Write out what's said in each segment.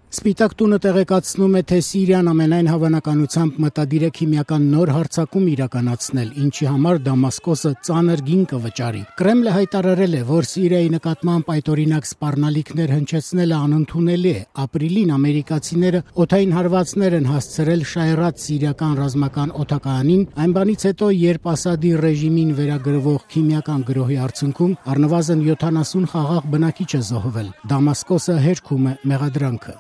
Սպիտակ տունը տեղեկացնում է, թե Սիրիան ամենայն հավանականությամբ մտադիր է քիմիական նոր հարձակում իրականացնել, ինչի համար Դամասկոսը ծանր գին կվճարի։ Կրեմլը հայտարարել է, որ Սիրիայի նկատմամբ այդօրինակ սպառնալիքներ հնչեցնելը անընդունելի է։ Ապրիլին ամերիկացիները օդային հարվածներ են հասցրել Շայրատ սիրիական ռազմական օդակայանին, այն բանից հետո, երբ Ասադի ռեժիմին վերագրվող քիմիական գրոհի արդյունքում առնվազն 70 խաղաղ բնակիչ է զոհվել։ Դամասկոսը հերքում է մեղադրանքը։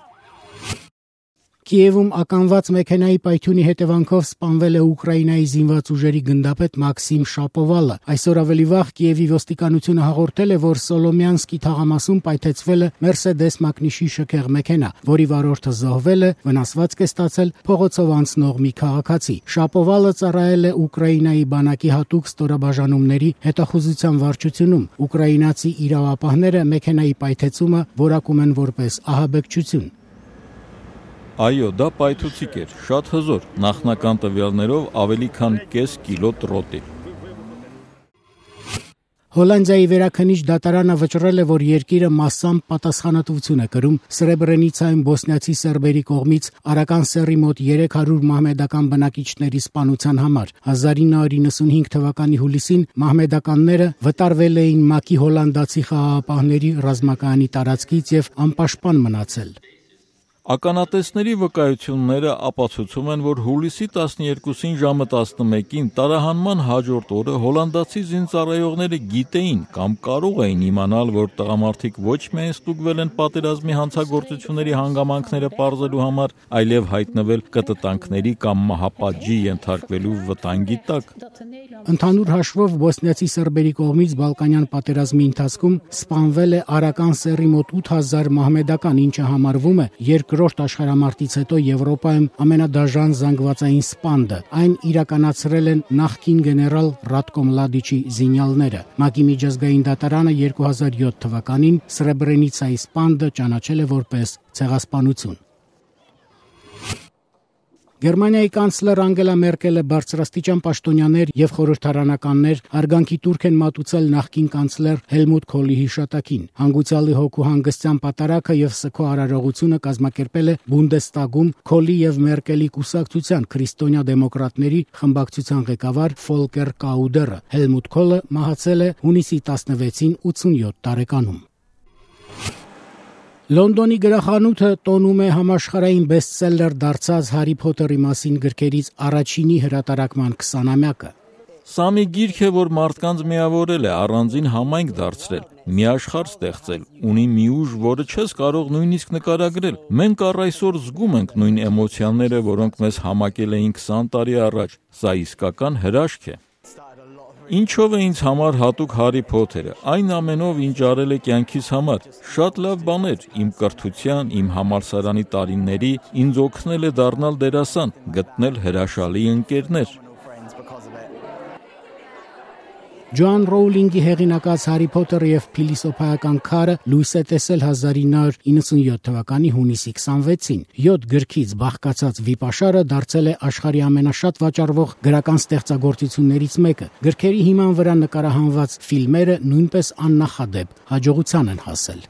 Կիևում ականված մեքենայի պայթյունի հետևանքով սպանվել է Ուկրաինայի զինված ուժերի գնդապետ Մաքսիմ Շապովալը։ Այսօր ավելի վաղ Կիևի ոստիկանությունը հաղորդել է, որ Սոլոմյանսկի թաղամասում պայթեցվել է Mercedes մակնիշի շքեղ մեքենա, որի վարորդը զոհվել է, վնասվածք է ստացել փողոցով անցնող մի քաղաքացի։ Շապովալը ծառայել է Ուկրաինայի բանակի հատուկ ստորաբաժանումների հետախուզության վարչությունում։ Ուկրաինացի իրավապահները մեքենայի պայթեցումը որակում են որպես ահաբեկչություն։ Այո, դա պայթուցիկ էր, շատ հզոր, նախնական տվյալներով ավելի քան կես կիլո տրոտի։ Հոլանդիայի վերաքննիչ դատարանը վճռել է, որ երկիրը massամբ պատասխանատվություն է կրում Սրեբրենիցայում բոսնիացի սերբերի կողմից Արական սեռի մոտ 300 մահմեդական բնակիչների սպանության համար։ 1995 թվականի հուլիսին մահմեդականները վտարվել էին ՄԱԿ-ի հոլանդացի խաղաղապահների ռազմակայանի տարածքից եւ անպաշտպան մնացել։ Ականատեսների վկայությունները ապացուցում են, որ հուլիսի 12-ին ժամը 11-ին տարահանման հաջորդ օրը հոլանդացի զինծառայողները գիտեին կամ կարող էին իմանալ, որ տղամարդիկ ոչ միայն ստուգվել են պատերազմի հանցագործությունների հանգամանքները պարզելու համար, այլև հայտնվել կտտանքների կամ մահապատժի ենթարկվելու վտանգի տակ։ Ընդհանուր հաշվով բոսնիացի սերբերի կողմից Բալկանյան պատերազմի ընթացքում սպանվել է Արական սեռի մոտ 8000 մահմեդական, ինչը համարվում է Երկրորդ աշխարհամարտից հետո Եվրոպայում ամենադաժան զանգվածային սպանդը։ Այն իրականացրել են նախկին գեներալ Ռատկո Մլադիչի զինյալները։ ՄԱԿ-ի միջազգային դատարանը 2007 թվականին Սրեբրենիցայի սպանդը ճանաչել է որպես ցեղասպանություն։ Գերմանիայի կանցլեր Անգելա Մերկելը բարձրաստիճան պաշտոնյաներ եւ խորհրդարանականներ արգանքի տուրք են մատուցել նախկին կանցլեր Հելմուտ Քոլի հիշատակին։ Հանգուցյալի հոգու հանգստյան պատարագը եւ սգո արարողությունը կազմակերպել է Բունդեստագում Քոլի եւ Մերկելի կուսակցության քրիստոնյա դեմոկրատների խմբակցության ղեկավար Ֆոլկեր Կաուդերը։ Հելմուտ Քոլը մահացել է հունիսի 16-ին 87 տարեկանում։ Լոնդոնի գրախանութը տոնում է համաշխարհային բեսթսելլեր դարձած Հարի Փոթերի մասին գրքերից առաջինի հրատարակման 20-ամյակը։ Սա մի գիրք է, որ մարդկանց միավորել է, առանձին համայնք դարձրել, մի աշխարհ ստեղծել, ունի մի ուժ, որը չես կարող նույնիսկ նկարագրել։ Մենք առ այսօր զգում ենք նույն էմոցիաները, որոնք մեզ համակել էին 20 տարի առաջ։ Սա իսկական հրաշք է։ Ինչով է ինձ համար հատուկ Հարի Փոթերը, այն ամենով, ինչ արել է կյանքիս համար, շատ լավ բաներ, իմ կրթության, իմ համալսարանի տարիների, ինձ օգնել է դառնալ դերասան, գտնել հրաշալի ընկերներ։ Ջոան Ռոուլինգի հեղինակած Հարի Փոթերը եւ փիլիսոփայական քարը լույս է տեսել 1997 թվականի հունիսի 26-ին։ 7 գրքից բաղկացած վիպաշարը դարձել է աշխարհի ամենաշատ վաճառվող գրական ստեղծագործություններից մեկը։ Գրքերի հիման վրա նկարահանված ֆիլմերը նույնպես աննախադեպ հաջողության են հասել։